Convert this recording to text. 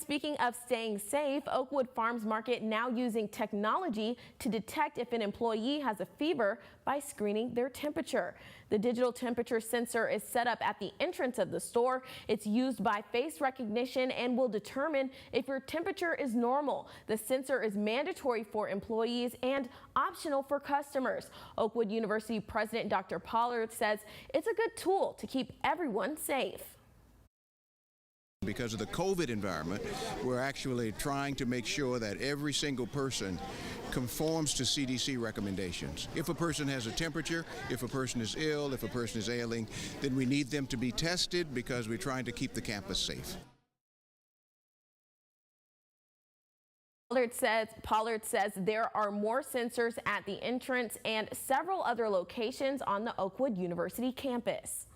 speaking of staying safe, Oakwood Farms Market now using technology to detect if an employee has a fever by screening their temperature. The digital temperature sensor is set up at the entrance of the store. It's used by face recognition and will determine if your temperature is normal. The sensor is mandatory for employees and optional for customers. Oakwood University President Dr. Pollard says it's a good tool to keep everyone safe. Because of the COVID environment, we're actually trying to make sure that every single person conforms to CDC recommendations. If a person has a temperature, if a person is ill, if a person is ailing, then we need them to be tested because we're trying to keep the campus safe. Pollard says there are more sensors at the entrance and several other locations on the Oakwood University campus.